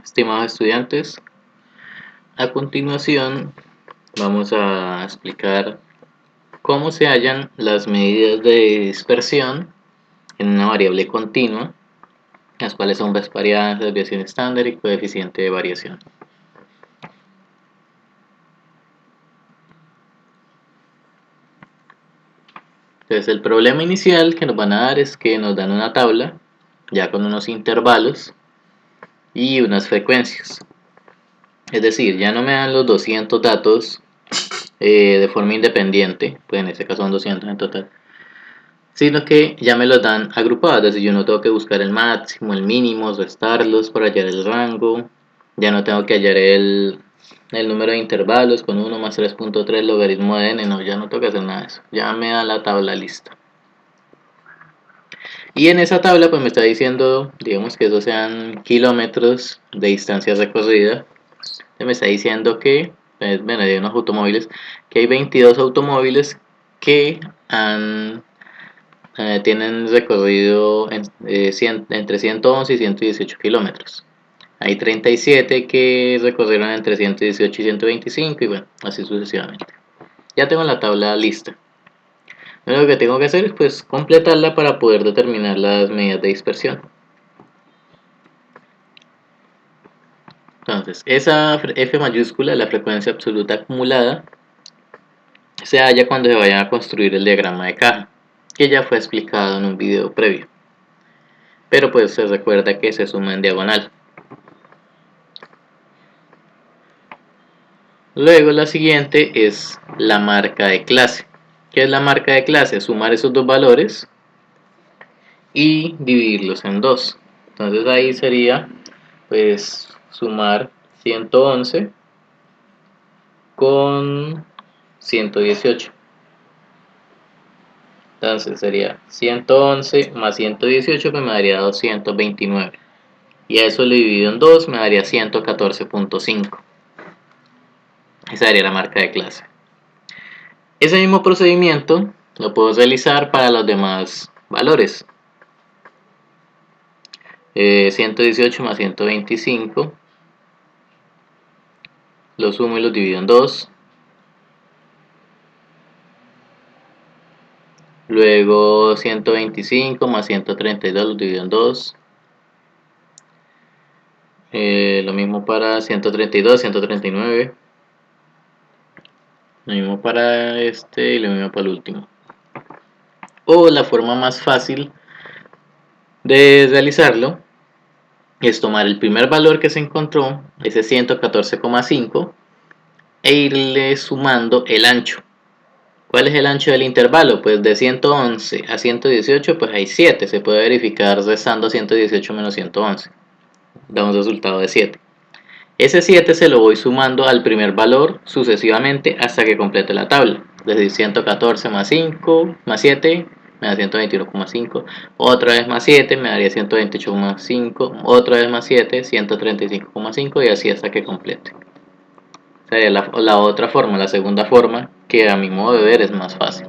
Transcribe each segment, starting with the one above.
Estimados estudiantes, a continuación vamos a explicar cómo se hallan las medidas de dispersión en una variable continua, las cuales son varianza, desviación estándar y coeficiente de variación. Entonces el problema inicial que nos van a dar es que nos dan una tabla ya con unos intervalos y unas frecuencias. Es decir, ya no me dan los 200 datos de forma independiente, pues en este caso son 200 en total, sino que ya me los dan agrupados, es decir, yo no tengo que buscar el máximo, el mínimo, restarlos para hallar el rango, ya no tengo que hallar el número de intervalos con 1 más 3.3 logaritmo de n, no, ya no tengo que hacer nada de eso, ya me da la tabla lista. Y en esa tabla pues me está diciendo, digamos que esos sean kilómetros de distancia recorrida, me está diciendo que, bueno, hay unos automóviles, que hay 22 automóviles que tienen recorrido entre 111 y 118 kilómetros. Hay 37 que recorrieron entre 118 y 125 y bueno, así sucesivamente. Ya tengo la tabla lista. Lo único que tengo que hacer es pues completarla para poder determinar las medidas de dispersión. Entonces, esa F mayúscula, la frecuencia absoluta acumulada, se halla cuando se vaya a construir el diagrama de caja, que ya fue explicado en un video previo. Pero pues se recuerda que se suma en diagonal. Luego la siguiente es la marca de clase. ¿Qué es la marca de clase? Sumar esos dos valores y dividirlos en 2. Entonces ahí sería pues sumar 111 con 118. Entonces sería 111 más 118 que me daría 229. Y a eso le divido en 2 me daría 114.5. Esa sería la marca de clase. Ese mismo procedimiento lo puedo realizar para los demás valores. 118 más 125 lo sumo y lo divido en 2. Luego 125 más 132 lo divido en 2. Lo mismo para 132, 139. Lo mismo para este y lo mismo para el último. O la forma más fácil de realizarlo es tomar el primer valor que se encontró, ese 114,5, e irle sumando el ancho. ¿Cuál es el ancho del intervalo? Pues de 111 a 118 pues hay 7, se puede verificar restando 118 menos 111, da un resultado de 7. Ese 7 se lo voy sumando al primer valor sucesivamente hasta que complete la tabla, es decir, 114 más 5 más 7 me da 121,5, otra vez más 7 me daría 128,5, otra vez más 7, 135,5 y así hasta que complete. Sería la otra forma, la segunda forma, que a mi modo de ver es más fácil.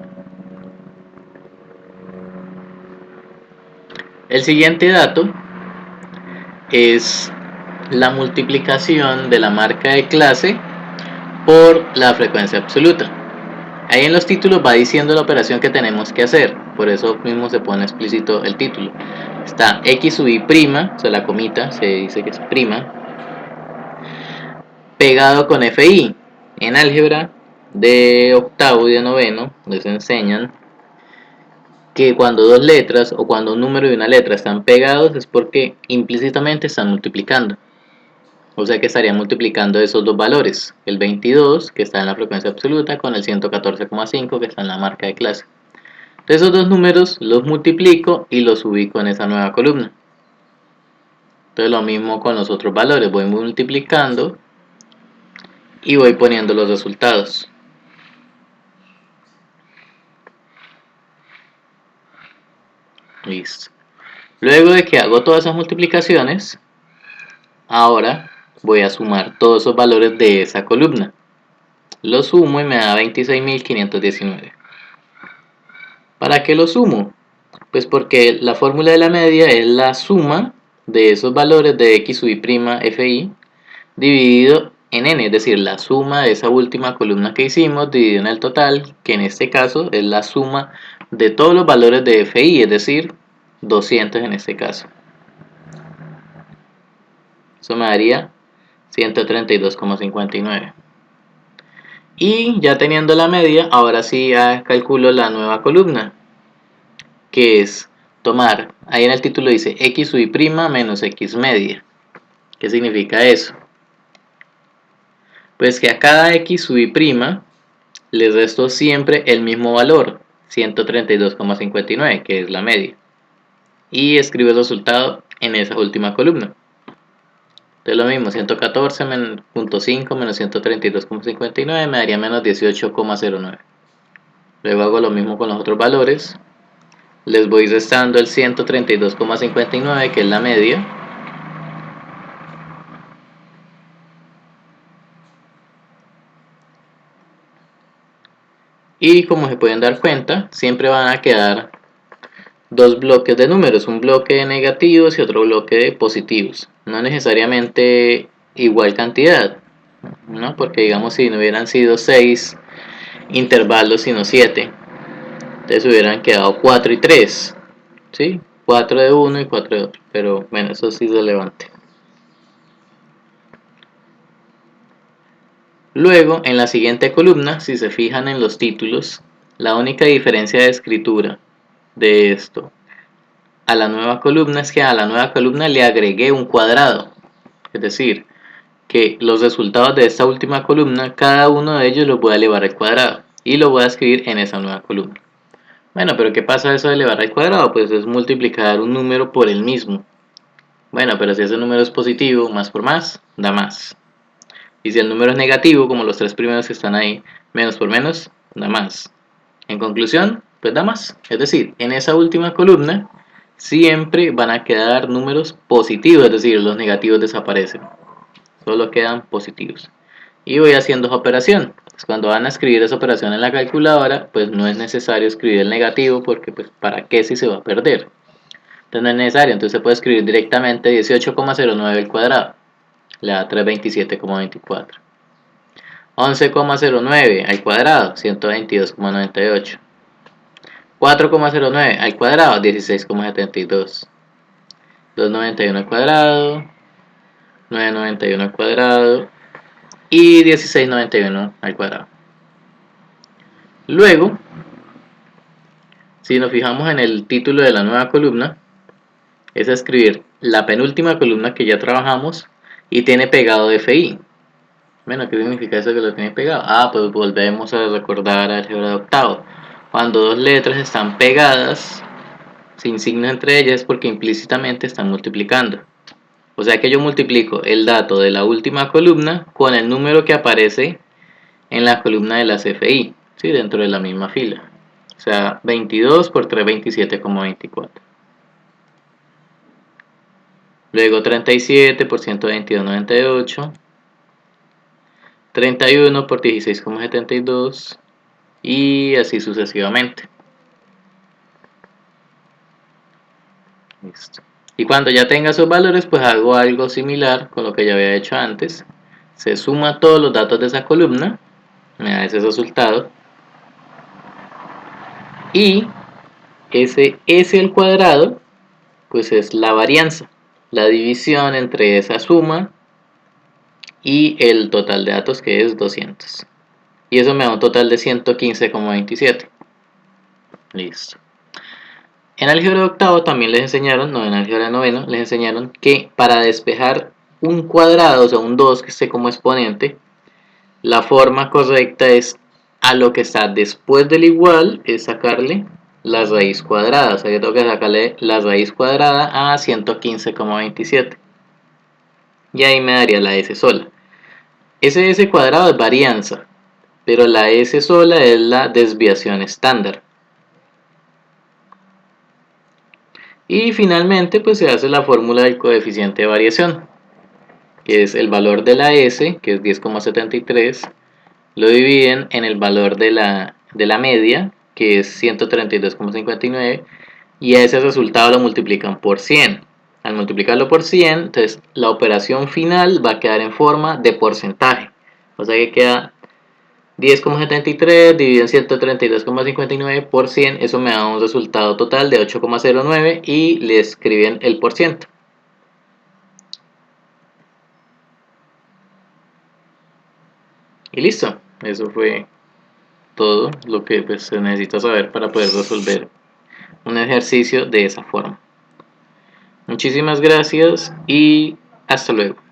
El siguiente dato es la multiplicación de la marca de clase por la frecuencia absoluta. Ahí en los títulos va diciendo la operación que tenemos que hacer, por eso mismo se pone explícito el título. Está x sub i prima, o sea la comita se dice que es prima, pegado con fi. En álgebra de octavo y de noveno les enseñan que cuando dos letras o cuando un número y una letra están pegados es porque implícitamente están multiplicando. O sea que estaría multiplicando esos dos valores, el 22 que está en la frecuencia absoluta con el 114,5 que está en la marca de clase. Entonces esos dos números los multiplico y los ubico en esa nueva columna. Entonces lo mismo con los otros valores, voy multiplicando y voy poniendo los resultados. Listo. Luego de que hago todas esas multiplicaciones, ahora voy a sumar todos esos valores de esa columna. Lo sumo y me da 26.519. ¿Para qué lo sumo? Pues porque la fórmula de la media es la suma de esos valores de x sub i' fi dividido en n, es decir, la suma de esa última columna que hicimos dividido en el total, que en este caso es la suma de todos los valores de fi, es decir, 200 en este caso. Eso me daría 132,59. Y ya teniendo la media, ahora sí ya calculo la nueva columna, que es tomar, ahí en el título dice x sub i' menos x media. ¿Qué significa eso? Pues que a cada x sub i' le resto siempre el mismo valor, 132,59, que es la media. Y escribo el resultado en esa última columna. Entonces lo mismo, 114.5 menos 132,59 me daría menos 18,09. Luego hago lo mismo con los otros valores. Les voy restando el 132,59, que es la media. Y como se pueden dar cuenta, siempre van a quedar dos bloques de números, un bloque de negativos y otro bloque de positivos. No necesariamente igual cantidad, ¿no? Porque digamos si no hubieran sido 6 intervalos sino 7, entonces hubieran quedado 4 y 3, ¿sí? 4 de uno y 4 de otro, pero bueno, eso sí es relevante. Luego, en la siguiente columna, si se fijan en los títulos, la única diferencia de escritura de esto a la nueva columna es que a la nueva columna le agregué un cuadrado. Es decir, que los resultados de esta última columna, cada uno de ellos los voy a elevar al cuadrado y lo voy a escribir en esa nueva columna. Bueno, pero ¿qué pasa eso de elevar al cuadrado? Pues es multiplicar un número por el mismo. Bueno, pero si ese número es positivo, más por más, da más. Y si el número es negativo, como los tres primeros que están ahí, menos por menos, da más. En conclusión, pues da más. Es decir, en esa última columna siempre van a quedar números positivos, es decir, los negativos desaparecen. Solo quedan positivos. Y voy haciendo esa operación. Pues cuando van a escribir esa operación en la calculadora, pues no es necesario escribir el negativo porque pues para qué si se va a perder. Entonces no es necesario, entonces se puede escribir directamente 18,09 al cuadrado. Le da 327,24. 11,09 al cuadrado, 122,98. 4,09 al cuadrado, 16,72. 291 al cuadrado, 991 al cuadrado y 1691 al cuadrado. Luego, si nos fijamos en el título de la nueva columna, es escribir la penúltima columna que ya trabajamos y tiene pegado FI. Bueno, ¿qué significa eso que lo tiene pegado? Ah, pues volvemos a recordar álgebra de octavo. Cuando dos letras están pegadas, sin signo entre ellas, es porque implícitamente están multiplicando. O sea que yo multiplico el dato de la última columna con el número que aparece en la columna de las FI, ¿sí? Dentro de la misma fila. O sea, 22 por 3, 27,24. Luego 37 por 122,98. 31 por 16,72. Y así sucesivamente. Listo. Y cuando ya tenga esos valores, pues hago algo similar con lo que ya había hecho antes. Se suma todos los datos de esa columna, me da ese resultado. Y ese S al cuadrado, pues es la varianza, la división entre esa suma y el total de datos, que es 200. Y eso me da un total de 115,27. Listo. En álgebra de octavo también les enseñaron, no en álgebra de noveno, les enseñaron que para despejar un cuadrado, o sea un 2 que esté como exponente, la forma correcta es a lo que está después del igual, es sacarle la raíz cuadrada. O sea, yo tengo que sacarle la raíz cuadrada a 115,27. Y ahí me daría la S sola. Ese S cuadrado es varianza, pero la S sola es la desviación estándar. Y finalmente pues se hace la fórmula del coeficiente de variación, que es el valor de la S, que es 10,73, lo dividen en el valor de la media, que es 132,59, y a ese resultado lo multiplican por 100. Al multiplicarlo por 100, entonces la operación final va a quedar en forma de porcentaje. O sea que queda 10,73 dividido en 132,59 por 100. Eso me da un resultado total de 8,09 y le escriben el por ciento. Y listo. Eso fue todo lo que pues, se necesita saber para poder resolver un ejercicio de esa forma. Muchísimas gracias y hasta luego.